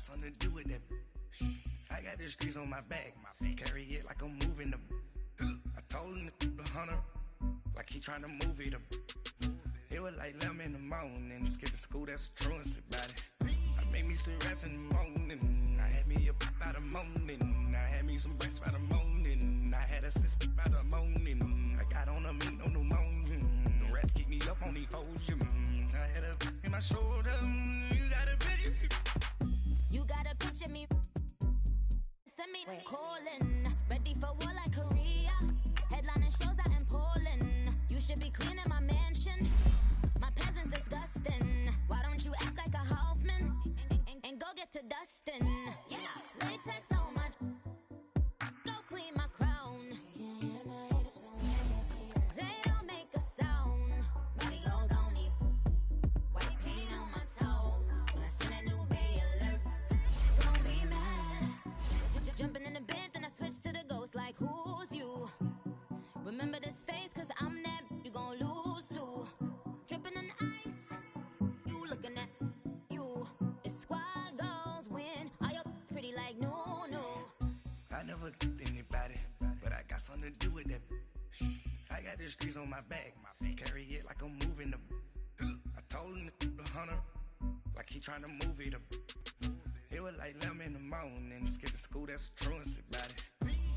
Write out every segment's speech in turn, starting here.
something to do with that. I got the streets on my back. Carry it like I'm moving the. I told him to 100, like he trying to move it up. It was like 11 in the morning, skipping school, that's the truancy about it. I made me some rest in the morning, I had me a pop by the morning, I had me some breakfast by the morning, I had a six by the morning, I got on a meat, no pneumonia, the rats keep me up on the volume, I had a in my shoulder, you got a picture. You got a picture me, send me calling, ready for war like Korea, headlining shows out in Poland, you should be cleaning my mansion. My peasants disgusting. Why don't you act like a Hoffman and go get to dustin'? Yeah, latex on my. Go clean my crown. They don't make a sound. Money goes on these white paint on my toes. I send a new Bay alert. Don't be mad. Jumping in the bed, then I switch to the ghost. Like who's you? Remember this face, cause I'm that you gon' lose too. Dripping in ice, you looking at you. It's squad goals win. Are you pretty like no? I never killed anybody, but I got something to do with that. I got the streets on my back, carry it like I'm moving the. I told him to 100, like he trying to move it up. It was like 11 in the morning, skipping school, that's the truancy about it.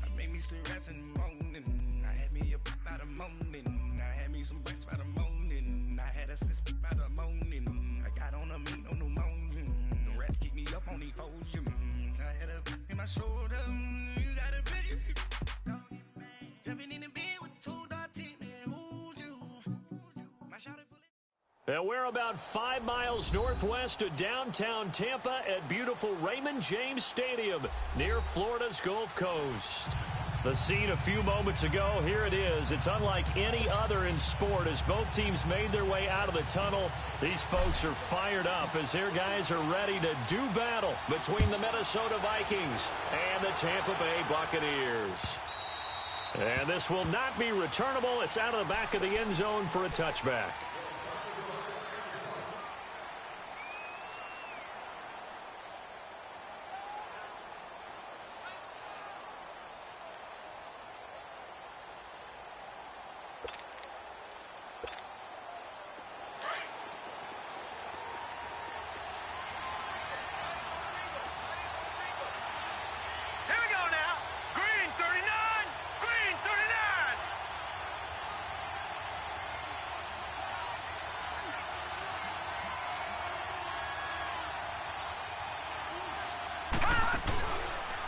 I made me some rest in the morning, I had me a pop by the morning, I had me some breakfast by the morning, I had a six by the morning, I got on a meat, no pneumonia, the rats keep me up on the volume, I had a in my shoulder, you got a picture. Jumping in the bed with two dot team, man, who's you? My shouter bullet. And we're about 5 miles northwest of downtown Tampa at beautiful Raymond James Stadium near Florida's Gulf Coast. The scene a few moments ago, here it is. It's unlike any other in sport as both teams made their way out of the tunnel. These folks are fired up as their guys are ready to do battle between the Minnesota Vikings and the Tampa Bay Buccaneers. And this will not be returnable. It's out of the back of the end zone for a touchback.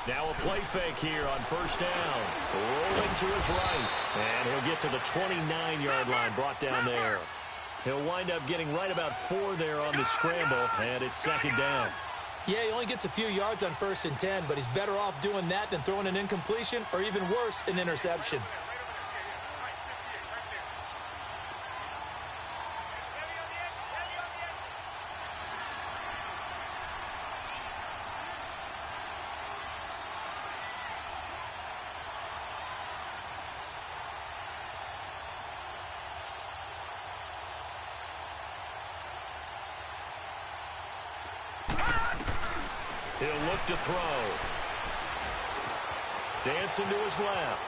Now a play fake here on first down. Rolling to his right. And he'll get to the 29-yard line, brought down there. He'll wind up getting right about 4 there on the scramble, and it's second down. Yeah, he only gets a few yards on 1st and 10, but he's better off doing that than throwing an incompletion or even worse, an interception. He'll look to throw. Dancing to his left.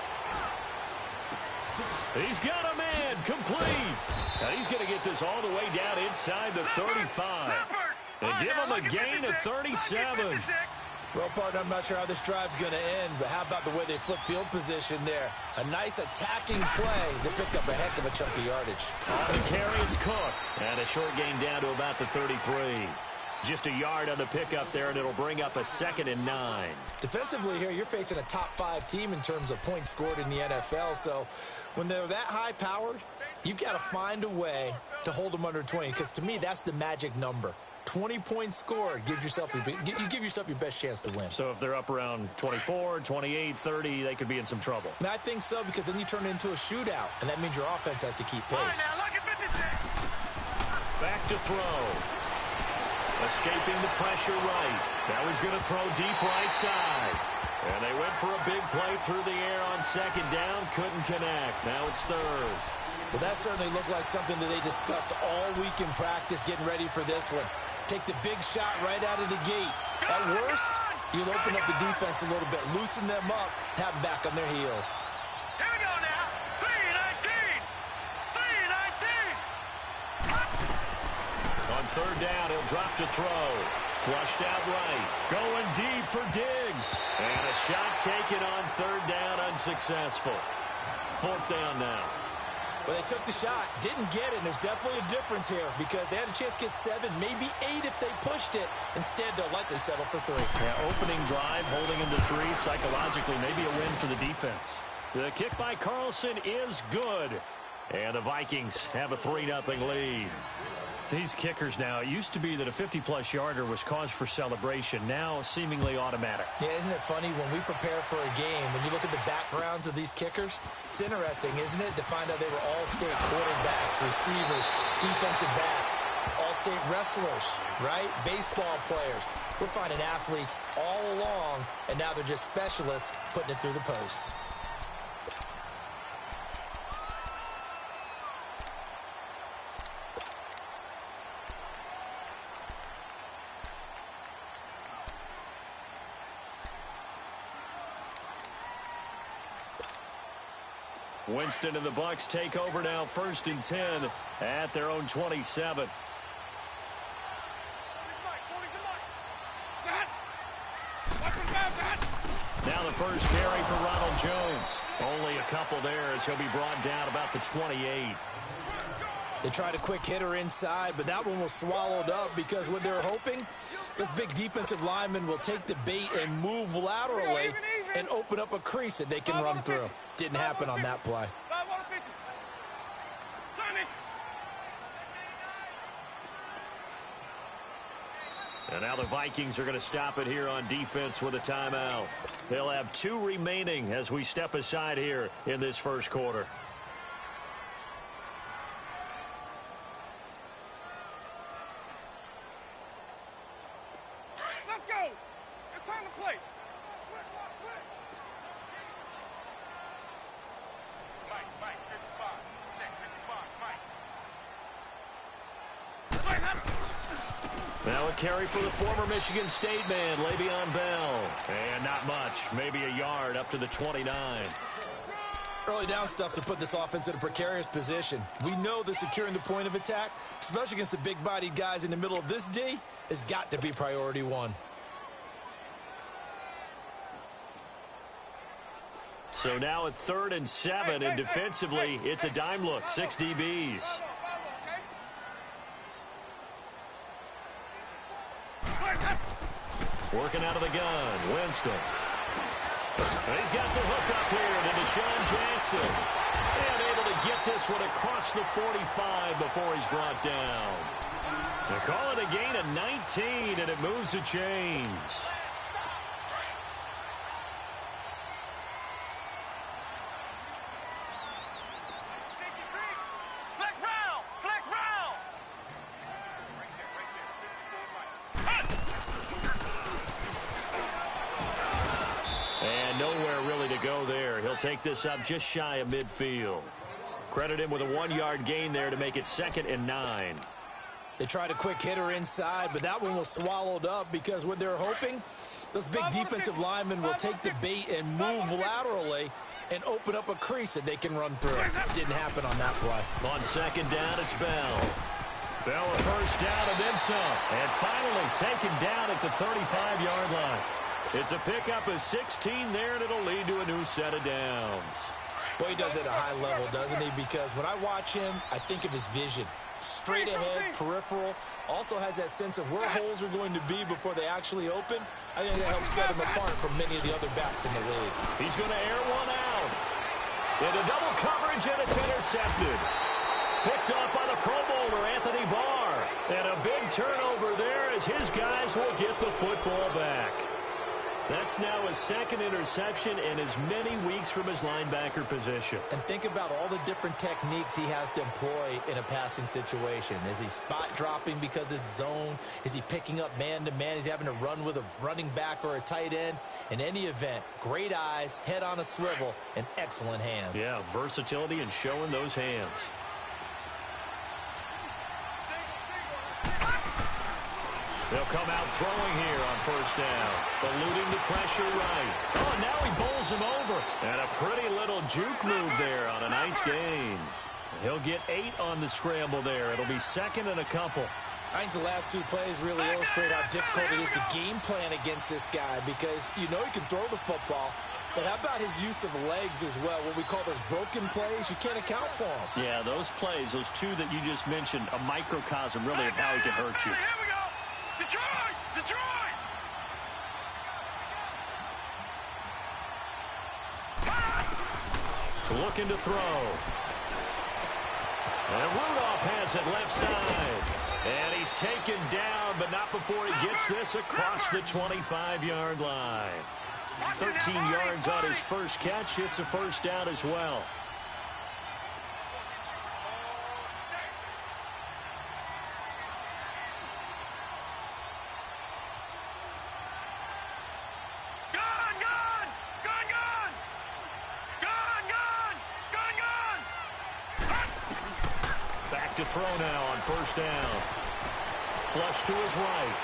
He's got a man, complete. And he's going to get this all the way down inside the 35. And give him a gain of 37. Well, partner, I'm not sure how this drive's going to end, but how about the way they flip field position there? A nice attacking play. They picked up a heck of a chunk of yardage. On the carry, it's Cook. And a short gain down to about the 33. Just a yard on the pickup there, and it'll bring up a 2nd and 9. Defensively here, you're facing a top 5 team in terms of points scored in the NFL. So when they're that high-powered, you've got to find a way to hold them under 20, because to me, that's the magic number. 20 points scored, you give yourself your best chance to win. So if they're up around 24, 28, 30, they could be in some trouble. And I think so, because then you turn it into a shootout, and that means your offense has to keep pace. All right, now, look at 56. Back to throw. Escaping the pressure right. Now he's going to throw deep right side. And they went for a big play through the air on 2nd down. Couldn't connect. Now it's 3rd. Well, that certainly looked like something that they discussed all week in practice getting ready for this one. Take the big shot right out of the gate. At worst, you'll open up the defense a little bit, loosen them up, have them back on their heels. Here we go now. 3-19. 3-19. On third down, he'll drop to throw. Flushed out right. Going deep for Diggs. And a shot taken on third down, unsuccessful. Fourth down now. Well, they took the shot, didn't get it, and there's definitely a difference here because they had a chance to get 7, maybe 8 if they pushed it. Instead, they'll likely settle for 3. Yeah, opening drive, holding him to 3, psychologically, maybe a win for the defense. The kick by Carlson is good. And the Vikings have a 3-0 lead. These kickers now, it used to be that a 50-plus yarder was cause for celebration. Now, seemingly automatic. Yeah, isn't it funny when we prepare for a game, when you look at the backgrounds of these kickers, it's interesting, isn't it, to find out they were all-state quarterbacks, receivers, defensive backs, all-state wrestlers, right? Baseball players. We're finding athletes all along, and now they're just specialists putting it through the posts. Winston and the Bucs take over now, 1st and 10 at their own 27. Now the first carry for Ronald Jones. Only a couple there as he'll be brought down about the 28. They tried a quick hitter inside, but that one was swallowed up because what they're hoping, this big defensive lineman will take the bait and move laterally and open up a crease that they can run through. Didn't happen on that play. And now the Vikings are going to stop it here on defense with a timeout. They'll have 2 remaining as we step aside here in this first quarter. Let's go. It's time to play. Mike, 55. Check 55, Mike. Now a carry for the former Michigan State man, Le'Veon Bell. And not much, maybe a yard up to the 29. Early down stuff to put this offense in a precarious position. We know that securing the point of attack, especially against the big-bodied guys in the middle of this D, has got to be priority 1. So now at 3rd and 7, and defensively, it's a dime look, 6 DBs. Working out of the gun, Winston. He's got the hook up here to Deshaun Jackson. And able to get this one across the 45 before he's brought down. They call it a gain of 19, and it moves the chains. Take this up just shy of midfield. Credit him with a 1-yard gain there to make it 2nd and 9. They tried a quick hitter inside, but that one was swallowed up because what they're hoping, those big defensive linemen will take the bait and move laterally and open up a crease that they can run through. Didn't happen on that play. On 2nd down, it's Bell. Bell a first down and then some. And finally taken down at the 35-yard line. It's a pickup of 16 there, and it'll lead to a new set of downs. Boy, he does it at a high level, doesn't he? Because when I watch him, I think of his vision. Straight ahead, peripheral. Also has that sense of where holes are going to be before they actually open. I think that helps set him apart from many of the other backs in the league. He's going to air one out. Into double coverage, and it's intercepted. Picked off by the Pro Bowler, Anthony Barr. And a big turnover there as his guys will get the football back. That's now his 2nd interception in as many weeks from his linebacker position. And think about all the different techniques he has to employ in a passing situation. Is he spot dropping because it's zone? Is he picking up man-to-man? Is he having to run with a running back or a tight end? In any event, great eyes, head on a swivel, and excellent hands. Yeah, versatility and showing those hands. They'll come out throwing here on first down. Eluding the pressure right. Oh, now he bowls him over. And a pretty little juke move there on a nice gain. He'll get 8 on the scramble there. It'll be second and a couple. I think the last 2 plays really illustrate how difficult it is to game plan against this guy because you know he can throw the football. But how about his use of legs as well? What we call those broken plays, you can't account for them. Yeah, those plays, those 2 that you just mentioned, a microcosm really of how he can hurt you. Here we go. Detroit! Detroit! Looking to throw. And Rudolph has it left side. And he's taken down, but not before he gets this across the 25-yard line. 13 yards on his first catch. It's a first down as well. Back to throw now on first down. Flush to his right.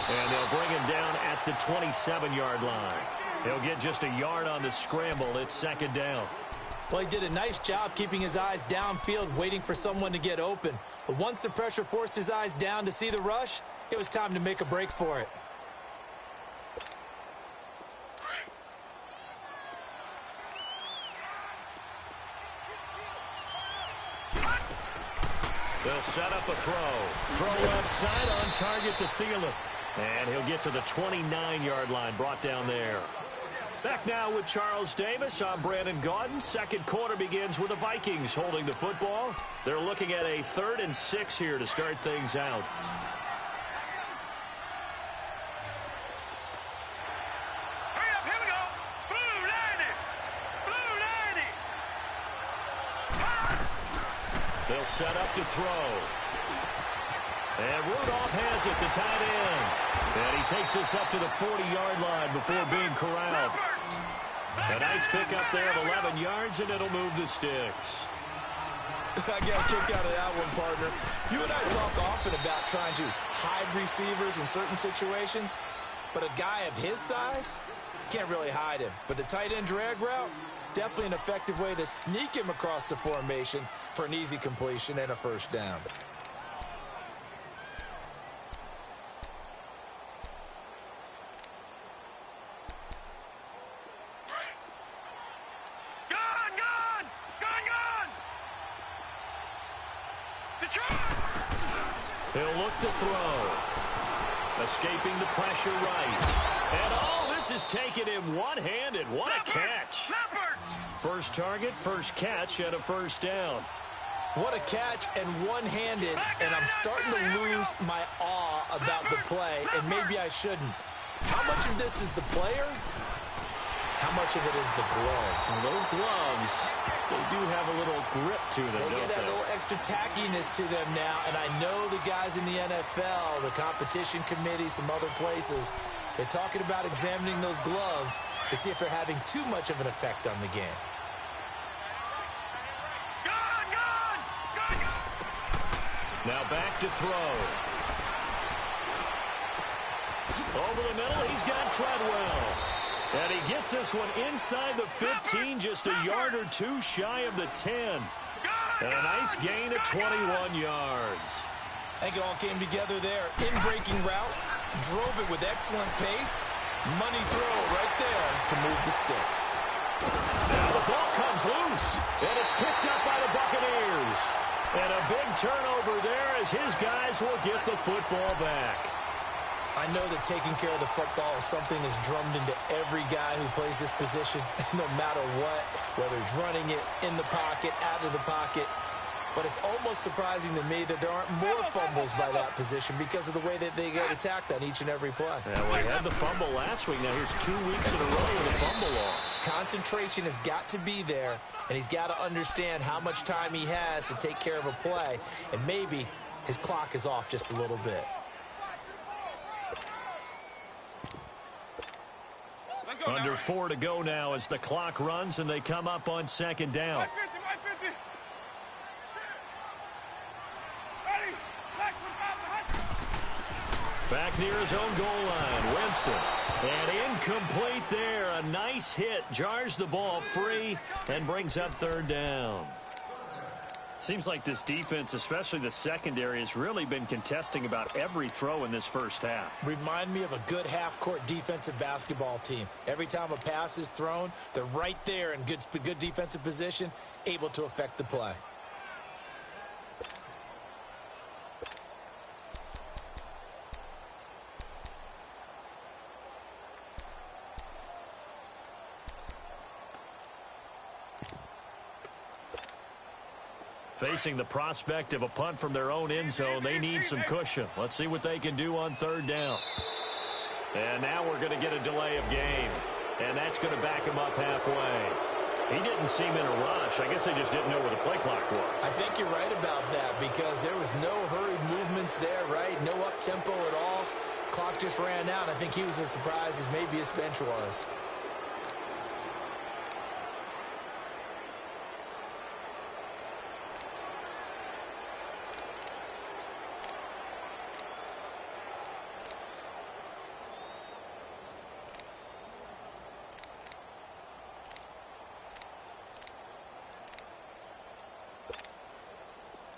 And they'll bring him down at the 27-yard line. He'll get just a yard on the scramble. It's second down. Well, he did a nice job keeping his eyes downfield, waiting for someone to get open. But once the pressure forced his eyes down to see the rush, it was time to make a break for it. They'll set up a throw. Throw left side on target to Thielen. And he'll get to the 29-yard line, brought down there. Back now with Charles Davis. I'm Brandon Gaudin. Second quarter begins with the Vikings holding the football. They're looking at a 3rd and 6 here to start things out. Hurry up, here we go. Blue 90. Blue 90. They'll set up to throw. And Rudolph has it, the tight end. And he takes us up to the 40-yard line before being corralled. A nice pickup there of 11 yards, and it'll move the sticks. I got a kick out of that one, partner. You and I talk often about trying to hide receivers in certain situations, but a guy of his size, can't really hide him. But the tight end drag route, definitely an effective way to sneak him across the formation for an easy completion and a first down. He'll look to throw. Escaping the pressure right. And oh, this is taken in one-handed. What a catch. First target, first catch, and a first down. What a catch and one-handed, and I'm starting to lose my awe about the play, and maybe I shouldn't. How much of this is the player? How much of it is the gloves? Well, those gloves, they do have a little grip to them, They get a little extra tackiness to them now, and I know the guys in the NFL, the competition committee, some other places, they're talking about examining those gloves to see if they're having too much of an effect on the game. Now back to throw. Over the middle, he's got Treadwell. And he gets this one inside the 15, just a yard or two shy of the 10. And a nice gain of 21 yards. I think it all came together there. In-breaking route, drove it with excellent pace. Money throw right there to move the sticks. Now the ball comes loose, and it's picked up by the Buccaneers. And a big turnover there as his guys will get the football back. I know that taking care of the football is something that's drummed into every guy who plays this position, no matter what, whether he's running it in the pocket, out of the pocket. But it's almost surprising to me that there aren't more fumbles by that position because of the way that they get attacked on each and every play. Yeah, well, he had the fumble last week. Now here's 2 weeks in a row with a fumble loss. Concentration has got to be there, and he's got to understand how much time he has to take care of a play, and maybe his clock is off just a little bit. Under 4 to go now as the clock runs and they come up on second down. My 50. Ready? Back Back near his own goal line, Winston. And incomplete there. A nice hit. Jars the ball free and brings up third down. Seems like this defense, especially the secondary, has really been contesting about every throw in this first half. Remind me of a good half-court defensive basketball team. Every time a pass is thrown, they're right there in good defensive position, able to affect the play. Facing the prospect of a punt from their own end zone, they need some cushion. Let's see what they can do on third down. And now we're going to get a delay of game. And that's going to back him up halfway. He didn't seem in a rush. I guess they just didn't know where the play clock was. I think you're right about that because there was no hurried movements there, right? No up-tempo at all. Clock just ran out. I think he was as surprised as maybe his bench was.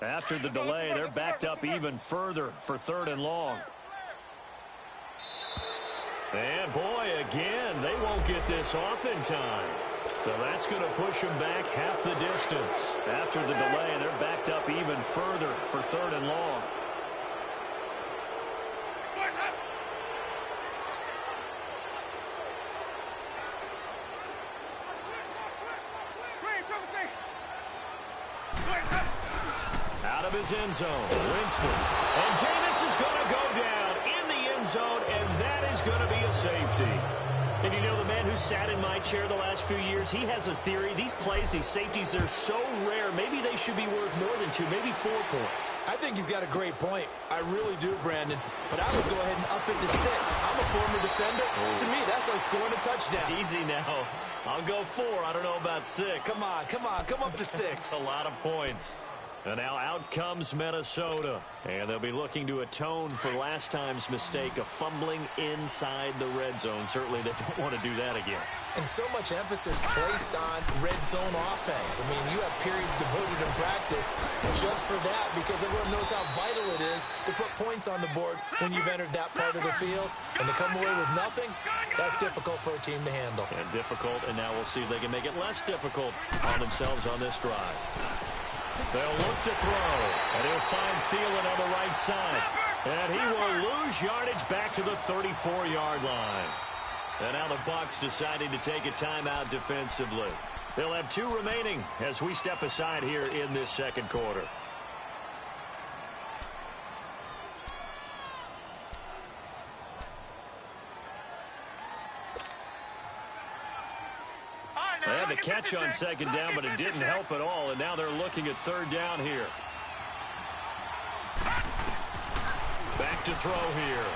After the delay, they're backed up even further for third and long. And boy, again, they won't get this off in time. So that's going to push them back half the distance. After the delay, they're backed up even further for third and long. Out of his end zone, Winston. And Jameis is going to go down in the end zone, and that is going to be a safety. And you know, the man who sat in my chair the last few years, he has a theory. These plays, these safeties, they're so rare. Maybe they should be worth more than 2, maybe 4 points. I think he's got a great point. I really do, Brandon. But I would go ahead and up it to 6. I'm a former defender. To me, that's like scoring a touchdown. Easy now. I'll go 4. I don't know about 6. Come on. Come up to 6. A lot of points. And now out comes Minnesota. And they'll be looking to atone for last time's mistake of fumbling inside the red zone. Certainly they don't want to do that again. And so much emphasis placed on red zone offense. I mean, you have periods devoted in practice just for that because everyone knows how vital it is to put points on the board when you've entered that part of the field. And to come away with nothing, that's difficult for a team to handle. And difficult, and now we'll see if they can make it less difficult on themselves on this drive. They'll look to throw, and he'll find Thielen on the right side. And he will lose yardage back to the 34-yard line. And now the Bucs deciding to take a timeout defensively. They'll have 2 remaining as we step aside here in this second quarter. They had to catch on second down, but it didn't help at all, and now they're looking at third down here. Back to throw here.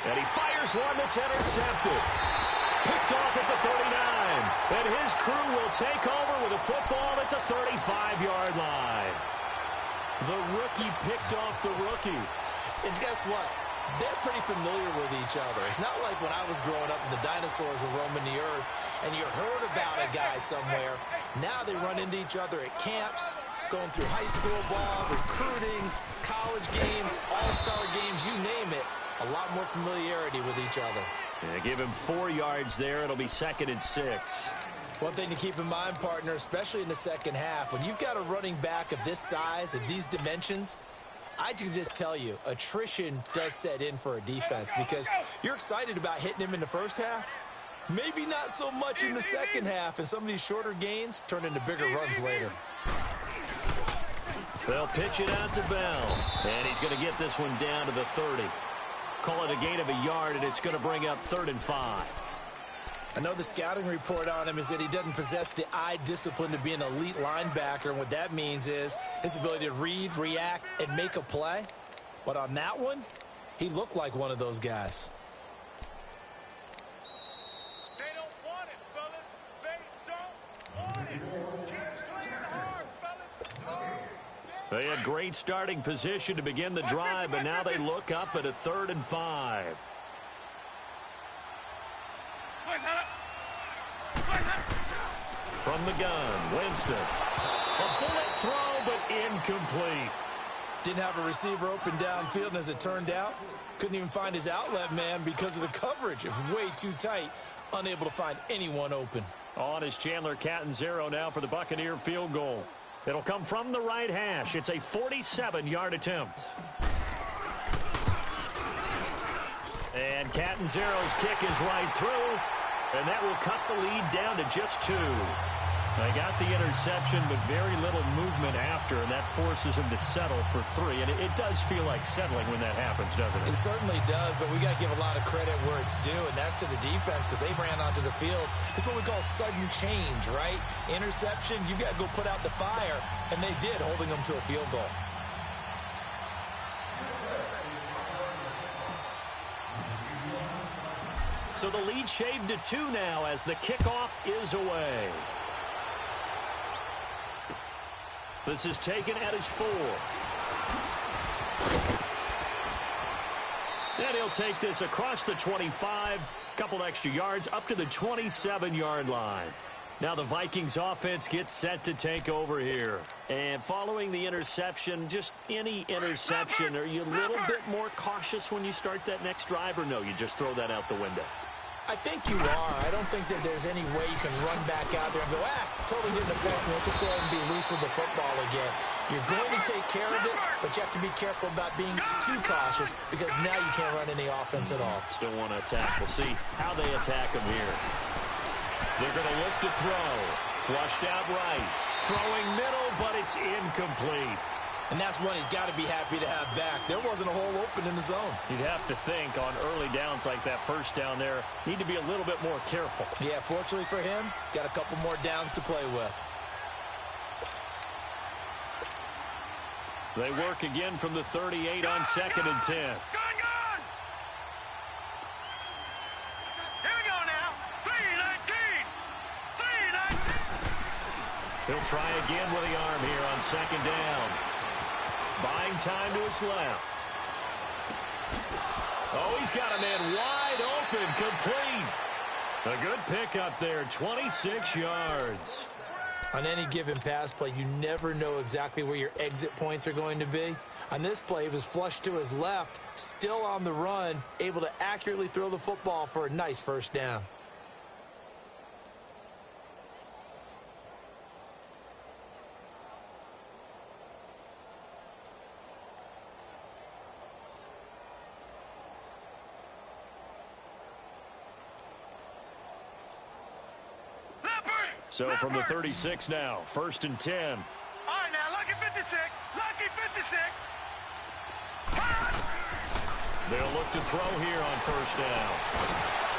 And he fires one that's intercepted. Picked off at the 39. And his crew will take over with a football at the 35-yard line. The rookie picked off the rookie. And guess what? They're pretty familiar with each other. It's not like when I was growing up and the dinosaurs were roaming the earth and you heard about a guy somewhere. Now they run into each other at camps, going through high school ball, recruiting, college games, all-star games, you name it. A lot more familiarity with each other. Yeah, give him 4 yards there. It'll be 2nd and 6. One thing to keep in mind, partner, especially in the second half, when you've got a running back of this size, of these dimensions, I can just tell you, attrition does set in for a defense because you're excited about hitting him in the first half. Maybe not so much in the second half, and some of these shorter gains turn into bigger runs later. They'll pitch it out to Bell, and he's going to get this one down to the 30. Call it a gain of a yard, and it's going to bring up 3rd and 5. I know the scouting report on him is that he doesn't possess the eye discipline to be an elite linebacker, and what that means is his ability to read, react, and make a play. But on that one, he looked like one of those guys. They don't want it, fellas. They don't. They had great starting position to begin the drive, but now they look up at a 3rd and 5. From the gun, Winston. A bullet throw, but incomplete. Didn't have a receiver open downfield, and as it turned out, couldn't even find his outlet man because of the coverage. It was way too tight, unable to find anyone open. On is Chandler Catanzaro now for the Buccaneer field goal. It'll come from the right hash. It's a 47-yard attempt. And Catanzaro's kick is right through, and that will cut the lead down to just 2. They got the interception, but very little movement after, and that forces him to settle for 3. And it does feel like settling when that happens, doesn't it? It certainly does, but we got to give a lot of credit where it's due, and that's to the defense because they ran onto the field. It's what we call sudden change, right? Interception, you got to go put out the fire, and they did, holding them to a field goal. So the lead shaved to 2 now as the kickoff is away. This is taken at his 4. And he'll take this across the 25, couple extra yards up to the 27-yard line. Now the Vikings offense gets set to take over here. And following the interception, just any interception, are you a little bit more cautious when you start that next drive, or no, you just throw that out the window? I think you are. I don't think that there's any way you can run back out there and go, totally didn't affect me. Just go ahead and be loose with the football again. You're going to take care of it, but you have to be careful about being too cautious because now you can't run any offense at all. Still want to attack. We'll see how they attack him here. They're going to look to throw. Flushed out right. Throwing middle, but it's incomplete. And that's one he's got to be happy to have back. There wasn't a hole open in the zone. You'd have to think on early downs like that first down there, need to be a little bit more careful. Yeah, fortunately for him, got a couple more downs to play with. They work again from the 38 on 2nd and 10. Gone! Here we go now. 3-19. He'll try again with the arm here on 2nd down. Buying time to his left. Oh, he's got a man wide open, complete. A good pickup there, 26 yards. On any given pass play, you never know exactly where your exit points are going to be. On this play, he was flushed to his left, still on the run, able to accurately throw the football for a nice first down. So from the 36 now, 1st and 10. All right, now, lucky 56. Lucky 56. They'll look to throw here on 1st down.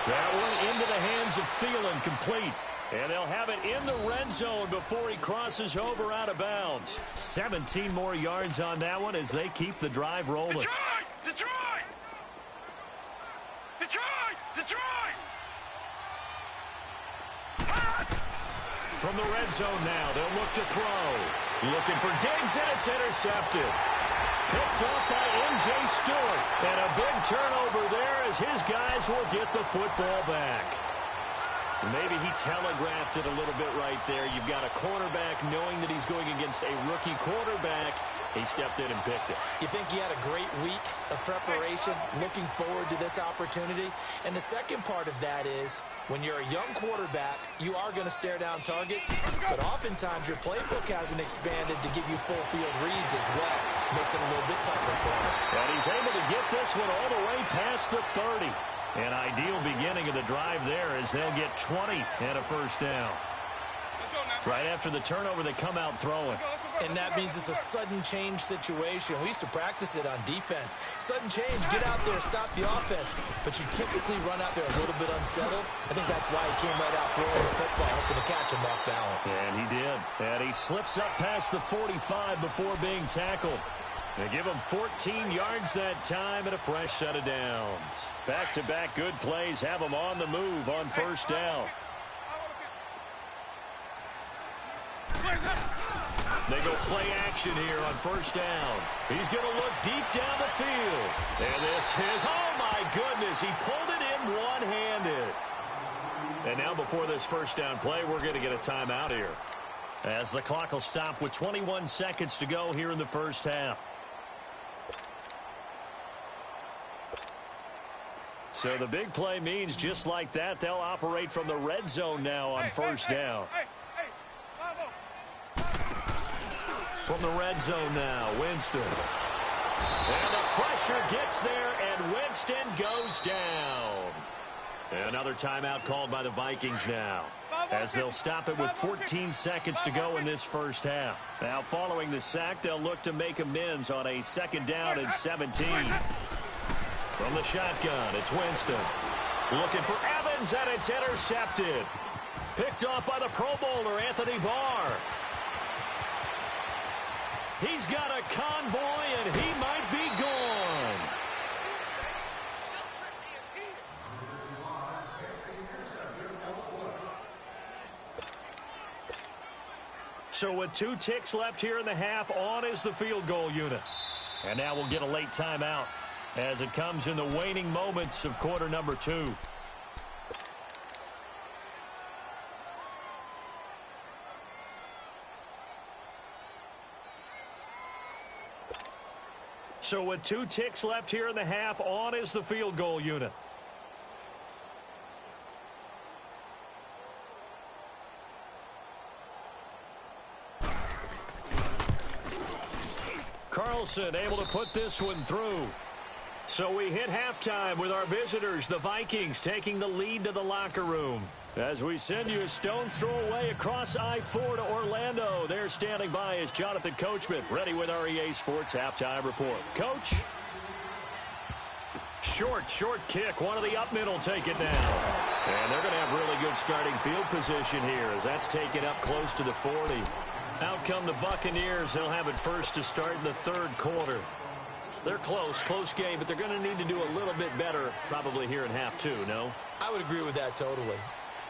That one into the hands of Thielen, complete. And they'll have it in the red zone before he crosses over out of bounds. 17 more yards on that one as they keep the drive rolling. Detroit! From the red zone now, they'll look to throw. Looking for Diggs, and it's intercepted. Picked off by M.J. Stewart. And a big turnover there as his guys will get the football back. Maybe he telegraphed it a little bit right there. You've got a cornerback knowing that he's going against a rookie quarterback. He stepped in and picked it. You think he had a great week of preparation, looking forward to this opportunity? And the second part of that is, when you're a young quarterback, you are going to stare down targets, but oftentimes your playbook hasn't expanded to give you full field reads as well. Makes it a little bit tougher for him. And he's able to get this one all the way past the 30. An ideal beginning of the drive there as they'll get 20 and a first down. Right after the turnover, they come out throwing. And that means it's a sudden change situation. We used to practice it on defense. Sudden change, get out there, stop the offense. But you typically run out there a little bit unsettled. I think that's why he came right out throwing the football, hoping to catch him off balance. And he did. And he slips up past the 45 before being tackled. They give him 14 yards that time and a fresh set of downs. Back-to-back good plays have him on the move on first down. They go play action here on first down. He's going to look deep down the field. And this is, oh my goodness, he pulled it in one-handed. And now before this first down play, we're going to get a timeout here, as the clock will stop with 21 seconds to go here in the first half. So the big play means just like that, they'll operate from the red zone now on first down. From the red zone now, Winston. And the pressure gets there, and Winston goes down. And another timeout called by the Vikings now, as they'll stop it with 14 seconds to go in this first half. Now, following the sack, they'll look to make amends on a second down and 17. From the shotgun, it's Winston. Looking for Evans, and it's intercepted. Picked off by the Pro Bowler, Anthony Barr. He's got a convoy, and he might be gone. So with 2 ticks left here in the half, on is the field goal unit. And now we'll get a late timeout as it comes in the waning moments of quarter number 2. So with 2 ticks left here in the half, on is the field goal unit. Carlson able to put this one through. So we hit halftime with our visitors, the Vikings, taking the lead to the locker room. As we send you a stone's throw away across I-4 to Orlando. There standing by is Jonathan Coachman, ready with our EA Sports Halftime Report. Coach? Short kick. One of the up middle take it now. And they're going to have really good starting field position here, as that's taken up close to the 40. Out come the Buccaneers. They'll have it first to start in the third quarter. They're close game, but they're going to need to do a little bit better probably here in half 2, no? I would agree with that totally.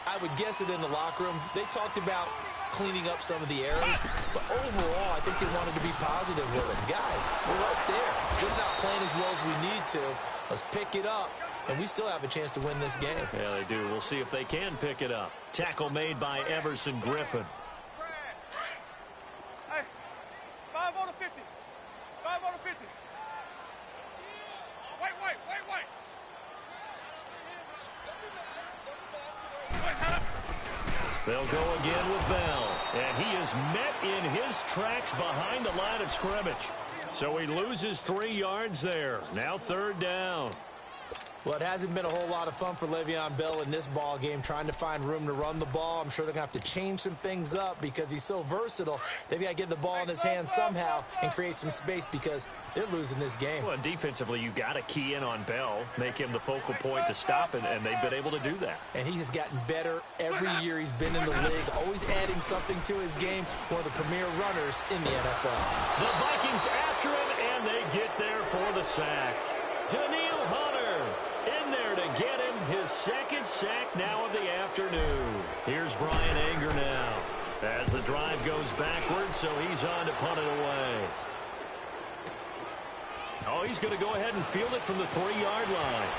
I would guess it in the locker room. They talked about cleaning up some of the errors, but overall, I think they wanted to be positive with it. Guys, we're right there. Just not playing as well as we need to. Let's pick it up, and we still have a chance to win this game. Yeah, they do. We'll see if they can pick it up. Tackle made by Everson Griffin. Hey, 5 on the 50. 5 on the 50. Wait. They'll go again with Bell, and he is met in his tracks behind the line of scrimmage. So he loses 3 yards there. Now third down. Well, it hasn't been a whole lot of fun for Le'Veon Bell in this ball game, trying to find room to run the ball. I'm sure they're going to have to change some things up because he's so versatile. They've got to get the ball in his hands somehow and create some space because they're losing this game. Well, defensively, you got to key in on Bell, make him the focal point to stop, and they've been able to do that. And he has gotten better every year he's been in the league, always adding something to his game, one of the premier runners in the NFL. The Vikings after him, and they get there for the sack. Daniil Hunter in there to get him his second sack now of the afternoon. Here's Brian Anger now as the drive goes backwards, so he's on to punt it away. Oh, he's going to go ahead and field it from the 3-yard line.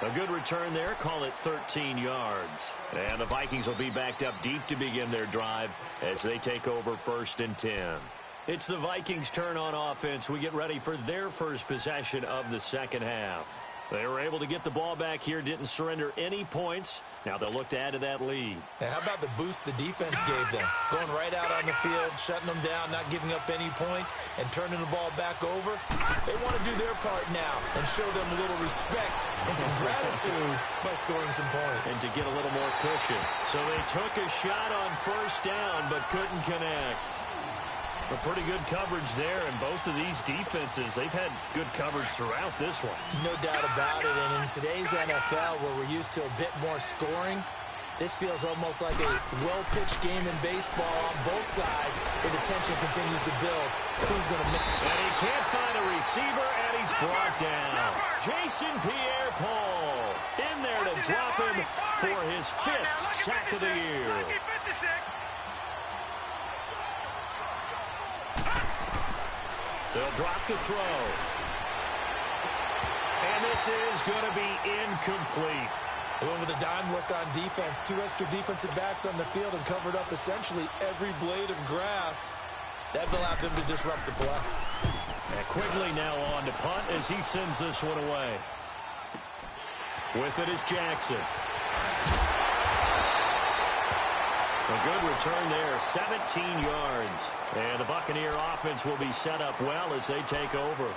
A good return there. Call it 13 yards. And the Vikings will be backed up deep to begin their drive as they take over 1st and 10. It's the Vikings' turn on offense. We get ready for their first possession of the second half. They were able to get the ball back here, didn't surrender any points. Now they'll look to add to that lead. And how about the boost the defense gave them? Going right out on the field, shutting them down, not giving up any points, and turning the ball back over. They want to do their part now and show them a little respect and some gratitude by scoring some points. And to get a little more cushion. So they took a shot on first down, but couldn't connect. A pretty good coverage there, and both of these defenses, they've had good coverage throughout this one. No doubt about it, and in today's NFL, where we're used to a bit more scoring, this feels almost like a well-pitched game in baseball on both sides, where the tension continues to build. Who's going to make it? And he can't find a receiver, and he's brought down. Jason Pierre-Paul in there to They'll drop him for his 5th sack of the year. They'll drop the throw. And this is going to be incomplete. They went with a dime look on defense. 2 extra defensive backs on the field and covered up essentially every blade of grass. That allowed them to disrupt the play. And Quigley now on to punt as he sends this one away. With it is Jackson. A good return there, 17 yards. And the Buccaneer offense will be set up well as they take over.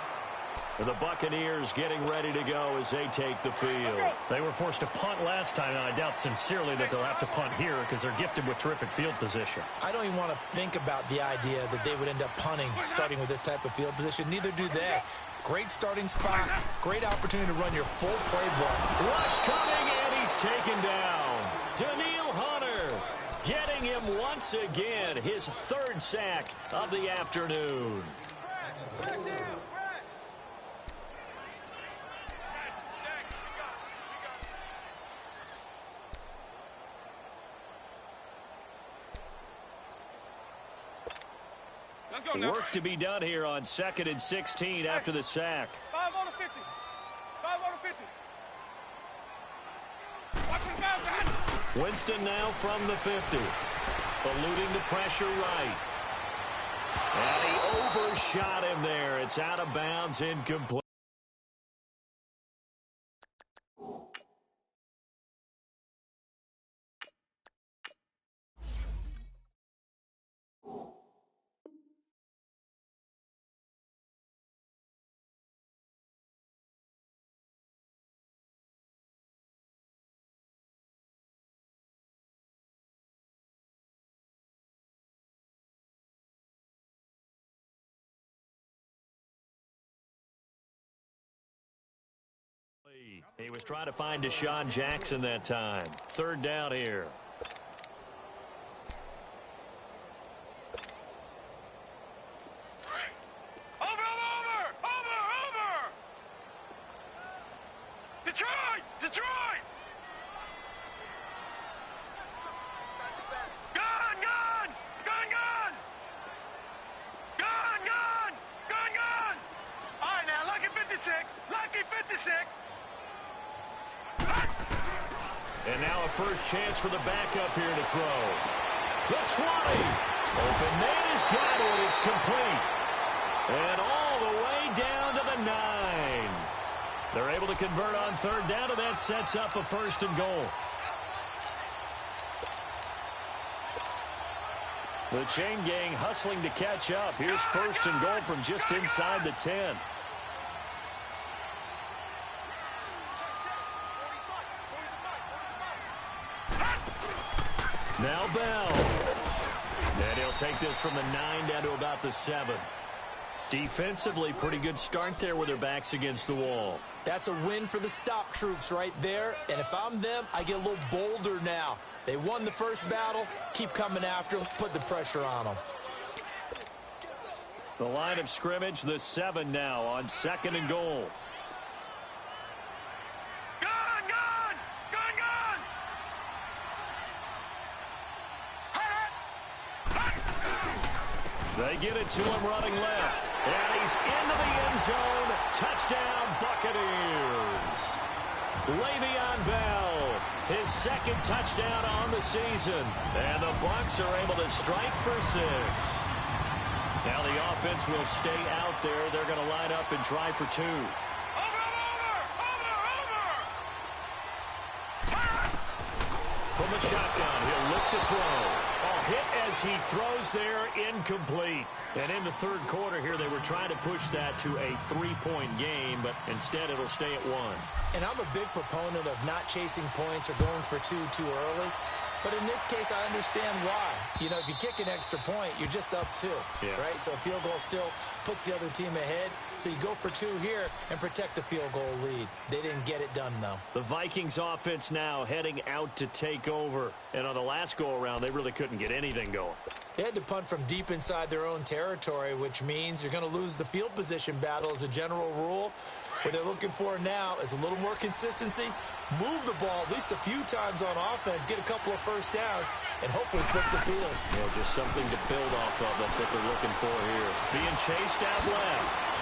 And the Buccaneers getting ready to go as they take the field. They were forced to punt last time, and I doubt sincerely that they'll have to punt here because they're gifted with terrific field position. I don't even want to think about the idea that they would end up punting starting with this type of field position. Neither do they. Great starting spot, great opportunity to run your full playbook. Rush coming, and he's taken down. Daniil Hunter getting him once again, his 3rd sack of the afternoon. Work to be done here on 2nd and 16 after the sack. 5 on the 50. 5 on the 50. Winston now from the 50. Eluding the pressure right. And he overshot him there. It's out of bounds, incomplete. He was trying to find Deshaun Jackson that time. 3rd down here. Over! Detroit! Gun! All right, now, lucky 56. And now a first chance for the backup here to throw. The 20. Open man has got it. It's complete. And all the way down to the 9. They're able to convert on 3rd down, and that sets up a 1st and goal. The chain gang hustling to catch up. Here's 1st and goal from just inside the 10. Now Bell. And he'll take this from the 9 down to about the 7. Defensively, pretty good start there with their backs against the wall. That's a win for the stop troops right there. And if I'm them, I get a little bolder now. They won the first battle. Keep coming after them. Put the pressure on them. The line of scrimmage, the 7 now on 2nd and goal. They get it to him running left. And he's into the end zone. Touchdown, Buccaneers. Le'Veon Bell, his 2nd touchdown on the season. And the Bucs are able to strike for 6. Now the offense will stay out there. They're going to line up and try for 2. From the shotgun, he'll look to throw. Hit as he throws there, incomplete. And in the 3rd quarter here, they were trying to push that to a 3-point game, but instead it'll stay at 1. And I'm a big proponent of not chasing points or going for 2 too early. But in this case, I understand why. You know, if you kick an extra point, you're just up 2, right? So a field goal still puts the other team ahead. So you go for 2 here and protect the field goal lead. They didn't get it done, though. The Vikings offense now heading out to take over. And on the last go-around, they really couldn't get anything going. They had to punt from deep inside their own territory, which means you're going to lose the field position battle as a general rule. What they're looking for now is a little more consistency, move the ball at least a few times on offense, get a couple of first downs, and hopefully flip the field. Yeah, just something to build off of. That's what they're looking for here. Being chased out left.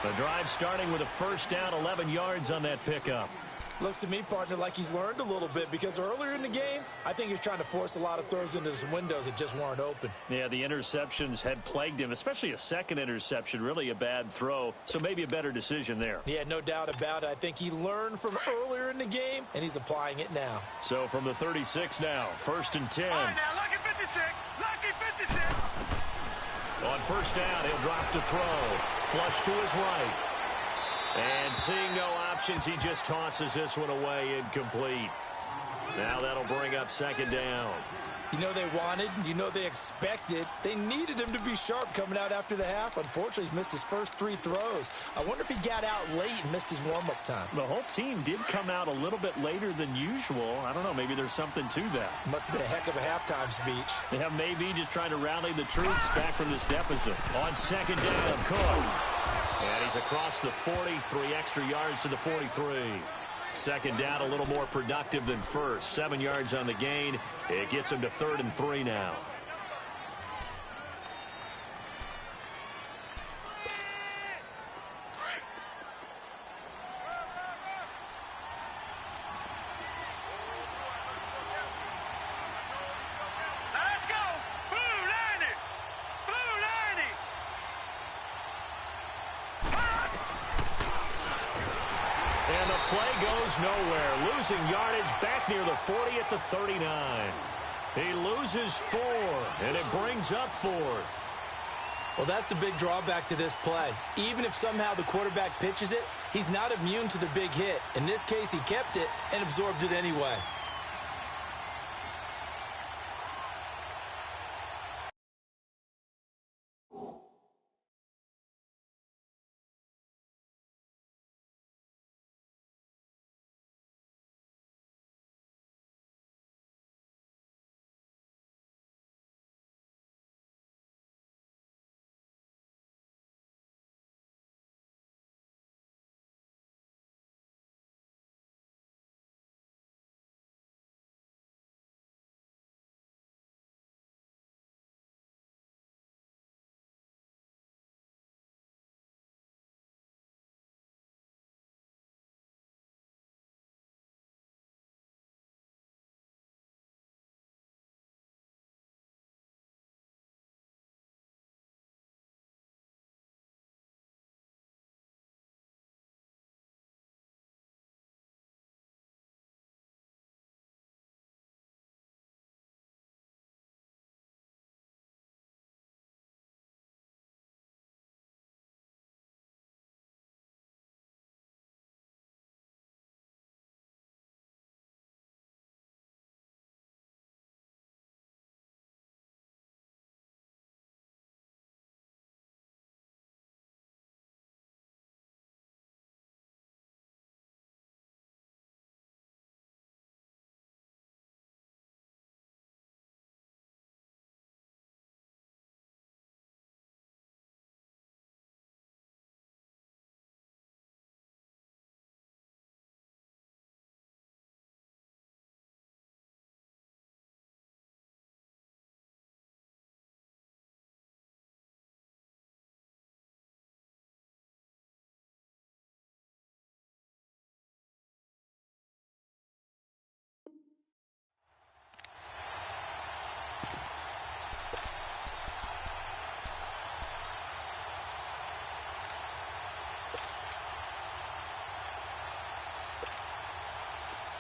The drive starting with a first down, 11 yards on that pickup. Looks to me, partner, like he's learned a little bit because earlier in the game, I think he's trying to force a lot of throws into some windows that just weren't open. Yeah, the interceptions had plagued him, especially a second interception, really a bad throw, so maybe a better decision there. Yeah, no doubt about it. I think he learned from earlier in the game, and he's applying it now. So from the 36 now, 1st and 10. All right, now, lucky 56. Lucky 56. On first down, he'll drop to throw. Flush to his right. And seeing no options, he just tosses this one away incomplete. Now that'll bring up second down. You know they wanted, you know they expected. They needed him to be sharp coming out after the half. Unfortunately, he's missed his first 3 throws. I wonder if he got out late and missed his warm-up time. The whole team did come out a little bit later than usual. I don't know, maybe there's something to that. Must have been a heck of a halftime speech. Yeah, maybe just trying to rally the troops back from this deficit. On second down, Cook. And he's across the 40, 3 extra yards to the 43. Second down, a little more productive than first. 7 yards on the gain. It gets him to 3rd and 3 now. Let's go. Blue 90. Blue 90. And the play goes nowhere. Losing yardage back near the 40 at the 39. He loses 4, and it brings up 4th. Well, that's the big drawback to this play. Even if somehow the quarterback pitches it, he's not immune to the big hit. In this case, he kept it and absorbed it anyway.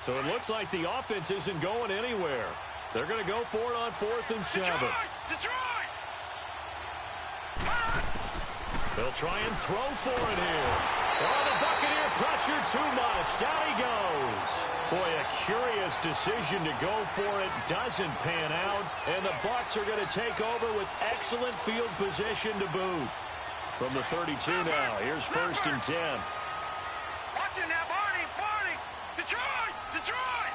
So it looks like the offense isn't going anywhere. They're going to go for it on 4th and 7. Detroit! They'll try and throw for it here. Oh, the Buccaneer pressure too much. Down he goes. Boy, a curious decision to go for it. Doesn't pan out. And the Bucs are going to take over with excellent field position to boot. From the 32 now, here's 1st and 10. Watch it now, Barney! Barney! Detroit! Detroit!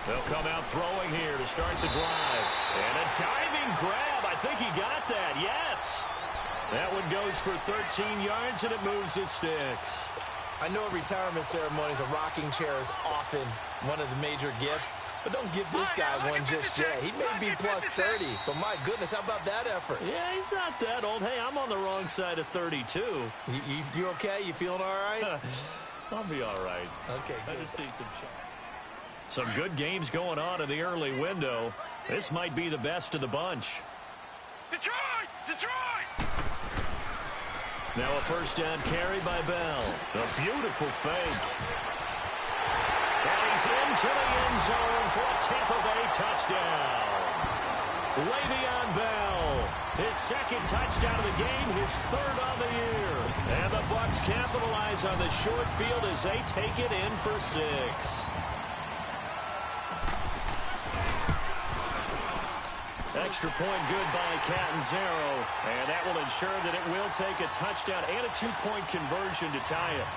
They'll come out throwing here to start the drive. And a diving grab. I think he got that. Yes. That one goes for 13 yards, and it moves the sticks. I know at retirement ceremonies, a rocking chair is often one of the major gifts, but don't give this guy one just yet. He may be plus 30, but my goodness, how about that effort? Yeah, he's not that old. Hey, I'm on the wrong side of 32. You okay? You feeling all right? I'll be all right. Okay, good. I just need some shot. Some good games going on in the early window. This might be the best of the bunch. Detroit! Detroit! Now a first down carry by Bell. A beautiful fake. And he's into the end zone for a Tampa Bay touchdown. Le'Veon Bell, his second touchdown of the game, his third on the year. And the Bucs capitalize on the short field as they take it in for 6. Extra point good by Catanzaro, and that will ensure that it will take a touchdown and a 2-point conversion to tie it.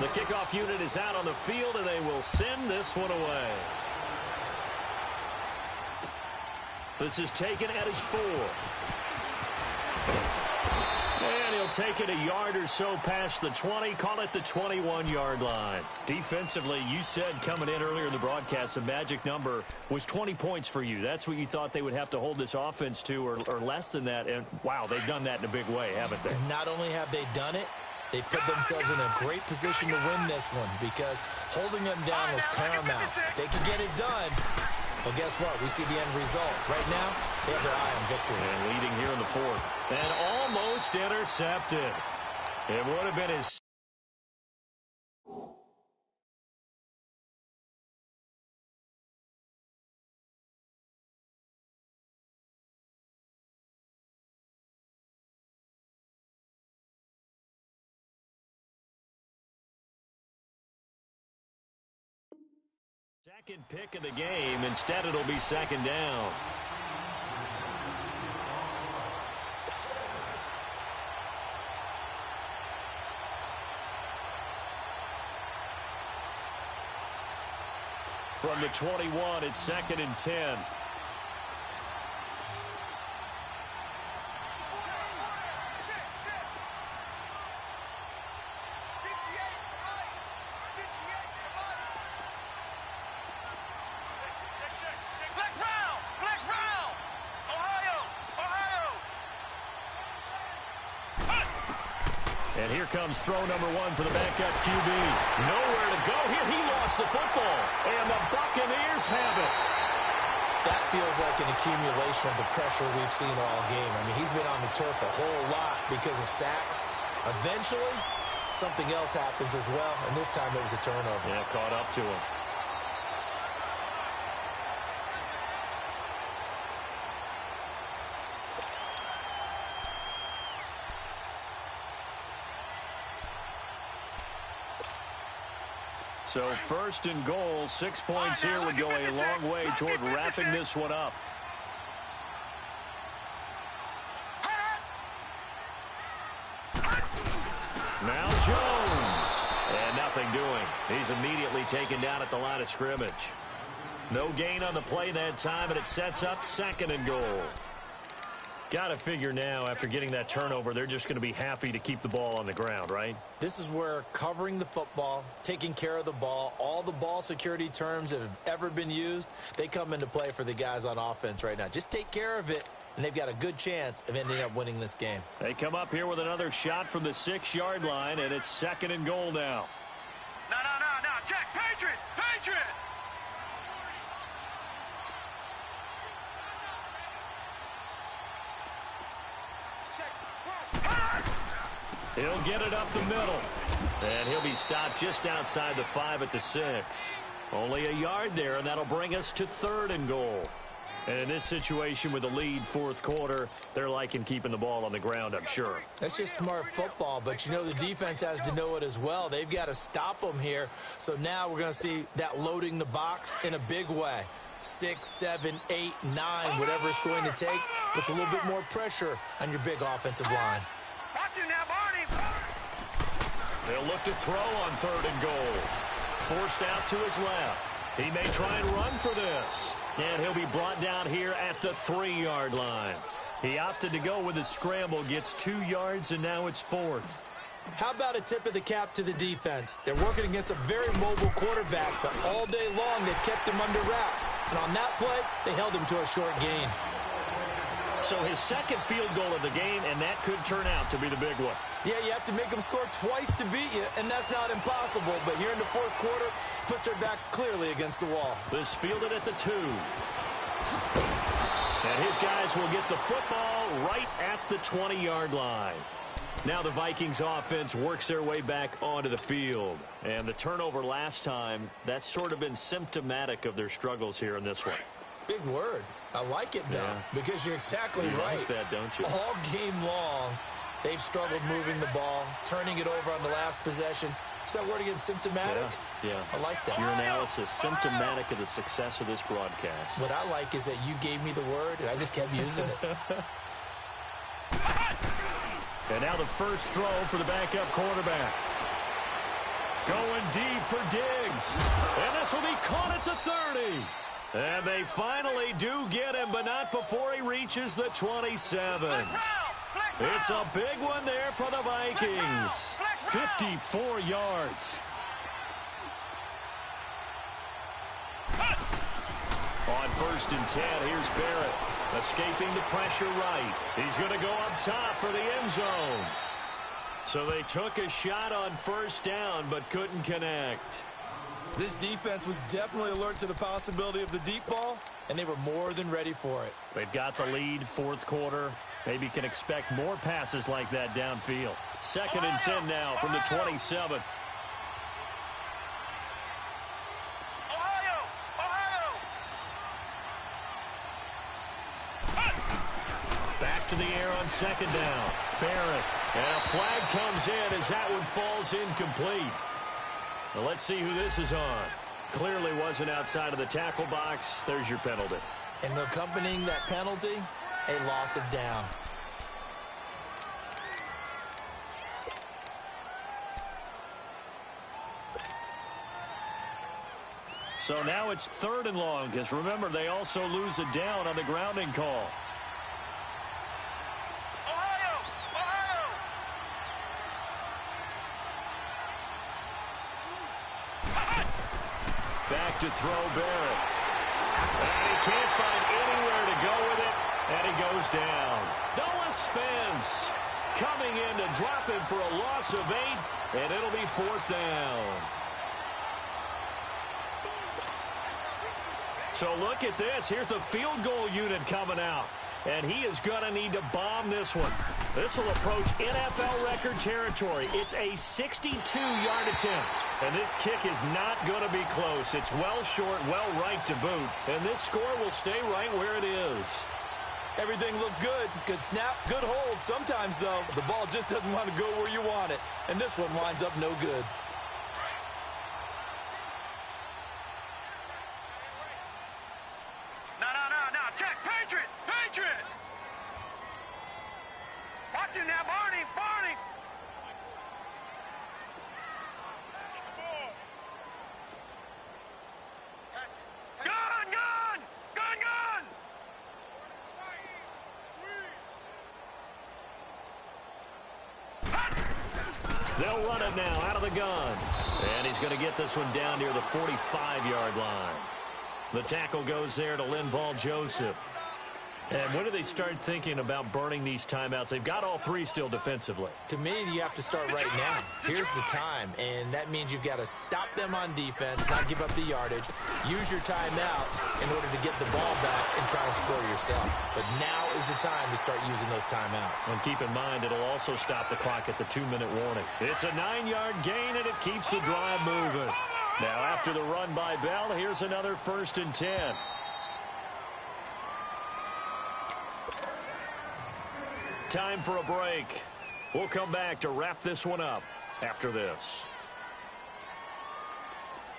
The kickoff unit is out on the field, and they will send this one away. This is taken at his 4. And he'll take it a yard or so past the 20, call it the 21-yard line. Defensively, you said coming in earlier in the broadcast, the magic number was 20 points for you. That's what you thought they would have to hold this offense to, or less than that. And, wow, they've done that in a big way, haven't they? And not only have they done it, they put themselves in a great position to win this one because holding them down was paramount. If they could get it done, well, guess what? We see the end result. Right now, they have their eye on victory. And leading here in the 4th. And almost intercepted. It would have been his... second pick of the game. Instead, it'll be second down. From the 21, it's 2nd and 10. And here comes throw number 1 for the backup QB. Nowhere to go here. He lost the football. And the Buccaneers have it. That feels like an accumulation of the pressure we've seen all game. I mean, he's been on the turf a whole lot because of sacks. Eventually, something else happens as well. And this time it was a turnover. Yeah, caught up to him. So 1st and goal, 6 points here would go a long way toward wrapping this one up. Now Jones. And nothing doing. He's immediately taken down at the line of scrimmage. No gain on the play that time, and it sets up 2nd and goal. Got to figure now, after getting that turnover, they're just going to be happy to keep the ball on the ground, right? This is where covering the football, taking care of the ball, all the ball security terms that have ever been used, they come into play for the guys on offense right now. Just take care of it, and they've got a good chance of ending up winning this game. They come up here with another shot from the 6-yard line, and it's 2nd and goal now. No, Jack, Patriot! He'll get it up the middle. And he'll be stopped just outside the 5 at the 6. Only a yard there, and that'll bring us to 3rd and goal. And in this situation with the lead 4th quarter, they're liking keeping the ball on the ground, I'm sure. That's just smart football, but you know the defense has to know it as well. They've got to stop them here. So now we're going to see that loading the box in a big way. 6, 7, 8, 9, whatever it's going to take, puts a little bit more pressure on your big offensive line. Watch him now, Barney! They'll look to throw on 3rd and goal. Forced out to his left. He may try and run for this. And he'll be brought down here at the 3-yard line. He opted to go with a scramble, gets 2 yards, and now it's 4th. How about a tip of the cap to the defense? They're working against a very mobile quarterback, but all day long they've kept him under wraps. And on that play, they held him to a short gain. So his second field goal of the game, and that could turn out to be the big one. Yeah, you have to make them score twice to beat you, and that's not impossible. But here in the fourth quarter, puts their backs clearly against the wall. This fielded at the 2. And his guys will get the football right at the 20-yard line. Now the Vikings offense works their way back onto the field. And the turnover last time, that's sort of been symptomatic of their struggles here in this one. Big word. I like it, though, because you're exactly right. Like that, don't you? All game long, they've struggled moving the ball, turning it over on the last possession. Is that word again, symptomatic? Yeah. I like that. Your analysis, symptomatic of the success of this broadcast. What I like is that you gave me the word, and I just kept using it. And now the first throw for the backup quarterback. Going deep for Diggs. And this will be caught at the 30. And they finally do get him, but not before he reaches the 27. It's a big one there for the Vikings. 54 yards. On 1st and 10, here's Barrett. Escaping the pressure right. He's going to go up top for the end zone. So they took a shot on 1st down, but couldn't connect. This defense was definitely alert to the possibility of the deep ball, and they were more than ready for it. They've got the lead, 4th quarter. Maybe can expect more passes like that downfield. 2nd and 10 now from the 27. Back to the air on 2nd down. Barrett. And a flag comes in as that one falls incomplete. Well, let's see who this is on. Clearly wasn't outside of the tackle box. There's your penalty. And accompanying that penalty, a loss of down. So now it's 3rd and long, because remember, they also lose a down on the grounding call. Back to throw Barrett. And he can't find anywhere to go with it, and he goes down. Noah Spence coming in to drop him for a loss of 8, and it'll be 4th down. So look at this. Here's the field goal unit coming out. And he is going to need to bomb this one. This will approach NFL record territory. It's a 62-yard attempt. And this kick is not going to be close. It's well short, well right to boot. And this score will stay right where it is. Everything looked good. Good snap, good hold. Sometimes, though, the ball just doesn't want to go where you want it. And this one winds up no good. They'll run it now out of the gun. And he's going to get this one down near the 45-yard line. The tackle goes there to Linval Joseph. And when do they start thinking about burning these timeouts? They've got all 3 still defensively. To me, you have to start right now. Here's the time, and that means you've got to stop them on defense, not give up the yardage, use your timeouts in order to get the ball back and try and score yourself. But now is the time to start using those timeouts. And keep in mind, it'll also stop the clock at the 2-minute warning. It's a 9-yard gain, and it keeps the drive moving. Now, after the run by Bell, here's another 1st and 10. Time for a break. We'll come back to wrap this one up after this.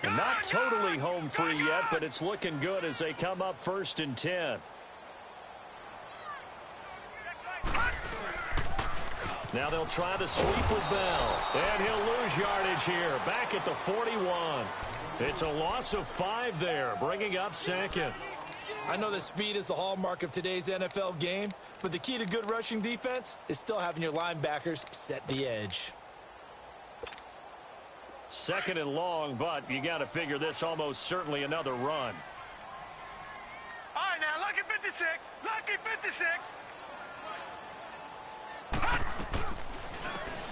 And not totally home free yet, but it's looking good as they come up 1st and 10. Now they'll try the sweep with Bell. And he'll lose yardage here. Back at the 41. It's a loss of 5 there, bringing up second. I know that speed is the hallmark of today's NFL game, but the key to good rushing defense is still having your linebackers set the edge. Second and long, but you got to figure this almost certainly another run. All right, now, lucky 56. Lucky 56.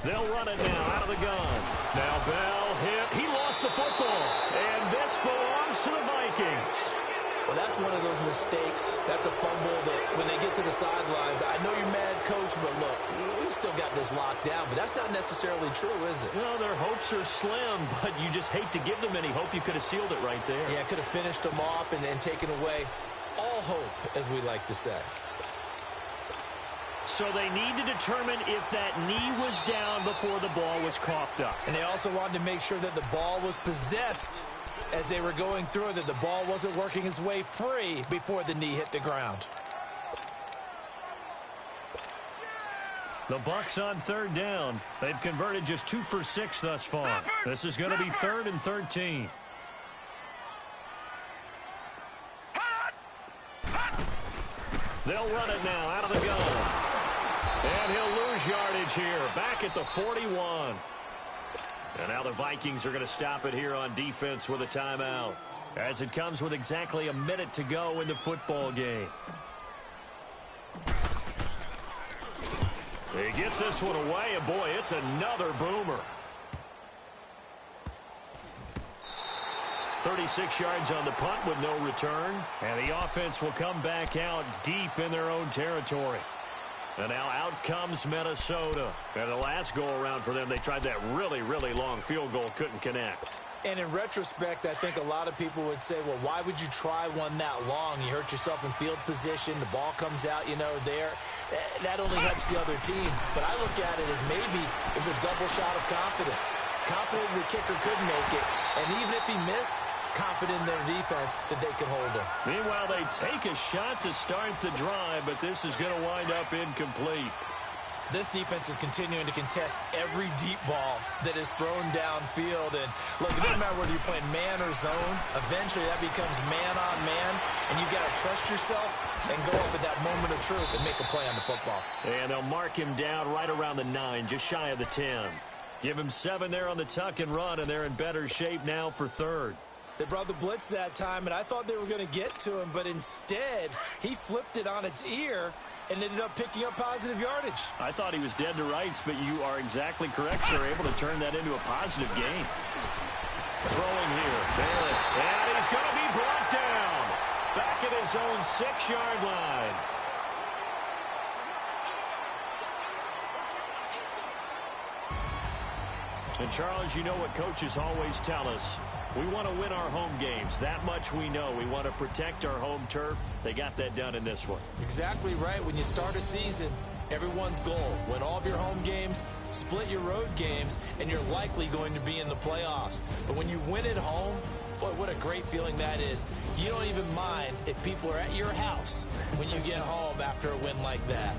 They'll run it now out of the gun. Now Bell hit. He lost the football. And this belongs to the Vikings. Well, that's one of those mistakes. That's a fumble that when they get to the sidelines, I know you're mad, Coach, but look, we've still got this locked down. But that's not necessarily true, is it? Well, their hopes are slim, but you just hate to give them any hope. You could have sealed it right there. Yeah, could have finished them off and taken away all hope, as we like to say. So they need to determine if that knee was down before the ball was coughed up. And they also wanted to make sure that the ball was possessed as they were going through it, that the ball wasn't working its way free before the knee hit the ground. The Bucs on third down. They've converted just 2 for 6 thus far. This is going to be 3rd and 13. They'll run it now out of the gun. And he'll lose yardage here. Back at the 41. And now the Vikings are going to stop it here on defense with a timeout, as it comes with exactly a minute to go in the football game. He gets this one away, and boy, it's another boomer. 36 yards on the punt with no return. And the offense will come back out deep in their own territory. And now out comes Minnesota. And the last go-around for them, they tried that really, really long field goal, couldn't connect. And in retrospect, I think a lot of people would say, well, why would you try one that long? You hurt yourself in field position. The ball comes out, there. That only helps the other team. But I look at it as maybe it's a double shot of confidence. Confident the kicker could make it. And even if he missed, confident in their defense that they can hold him. Meanwhile, they take a shot to start the drive, but this is going to wind up incomplete. This defense is continuing to contest every deep ball that is thrown downfield. And look, it doesn't matter whether you're playing man or zone. Eventually, that becomes man on man, and you've got to trust yourself and go up at that moment of truth and make a play on the football. And they'll mark him down right around the 9, just shy of the 10. Give him 7 there on the tuck and run, and they're in better shape now for 3rd. They brought the blitz that time, and I thought they were going to get to him, but instead, he flipped it on its ear and ended up picking up positive yardage. I thought he was dead to rights, but you are exactly correct, sir. Able to turn that into a positive gain. Throwing here. And he's going to be brought down. Back at his own 6-yard line. And, Charles, you know what coaches always tell us. We want to win our home games. That much we know. We want to protect our home turf. They got that done in this one. Exactly right. When you start a season, everyone's goal, win all of your home games, split your road games, and you're likely going to be in the playoffs. But when you win at home, boy, what a great feeling that is. You don't even mind if people are at your house when you get home after a win like that.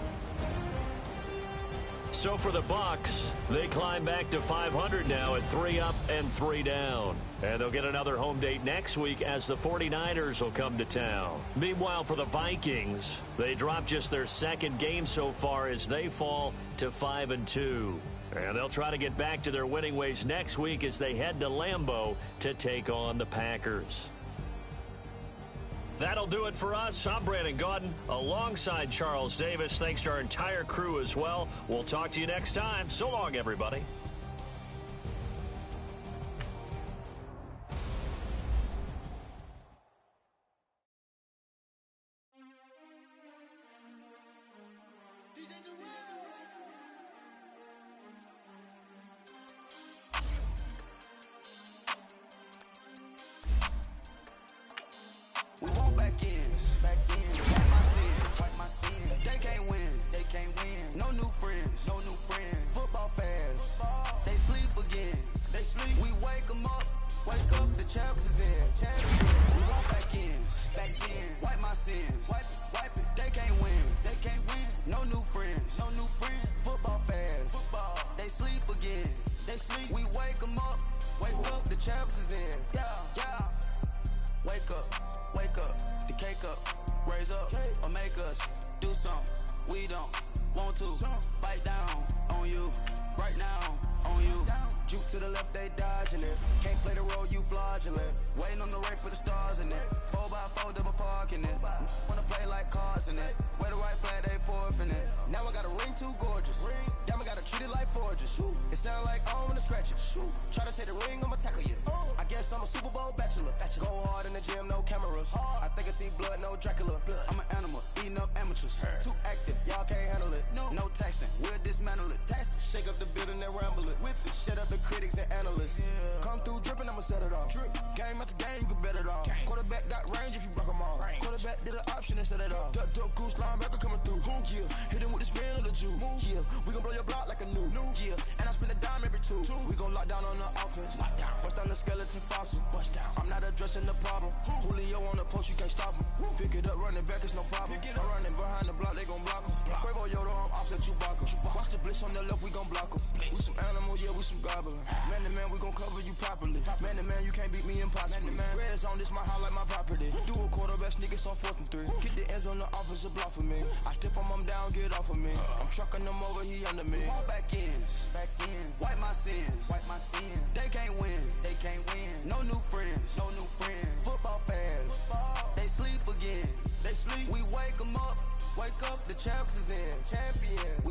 So for the Bucs, they climb back to 500 now at 3 up and 3 down. And they'll get another home date next week as the 49ers will come to town. Meanwhile, for the Vikings, they drop just their 2nd game so far as they fall to 5-2. And they'll try to get back to their winning ways next week as they head to Lambeau to take on the Packers. That'll do it for us. I'm Brandon Gaudin alongside Charles Davis. Thanks to our entire crew as well. We'll talk to you next time. So long, everybody. We won't back in, wipe my sins. They can't win, no new friends, football fans. up or make us do something we don't want to. Bite down on you right now, on you. Juke to the left, they dodging it. Can't play the role, you fraudulent. Waiting on the rain for the stars in it. 4x4 double parking it. Wanna play like cars in it. Where the white flag, they forfeit it. Now I got a ring too gorgeous. Damn, I gotta treat it like forges. It sound like I wanna scratch it. Try to take the ring, I'ma tackle you. I guess I'm a Super Bowl bachelor. Go hard in the gym, no cameras. I think I see blood, no Dracula. I'm an animal, eating up amateurs. Too active, y'all can't handle it. No taxing, we'll dismantle it. Shake up the building and ramble it. Whip it, shut up the critics and analysts. Come through dripping, I'ma set it off. Game after game, you can bet it off. Quarterback got range if you block them off. Quarterback did an option and set it off. Duck goose linebacker coming through. Yeah, hit him with the spin of the Jew. Yeah, we gon' blow your block like a new. Yeah, and I spend a dime every two. We gon' lock down on the offense. Bust down the skeleton fossil. I'm not addressing the problem. Julio on the post, you can't stop him. Pick it up, running back, it's no problem. I'm running behind the block, they gon' block him. Quavo Yoda, I'm offset Chewbacca. Watch the blitz on the left, we gon' block him. We some animal, yeah, we some gobbler. Man to man, we gon' cover you properly. Man to man, you can't beat me impossibly. Red zone, this my house like my property. Do a quarterback sneakers on 4th and 3. Get the ends on the offensive block for me. I step on him down, get off of me. I'm trucking them over, he under me. Back ends, wipe my sins. They can't win, No new friends, Football fans, they sleep again. We wake them up, the champs is in. Champions.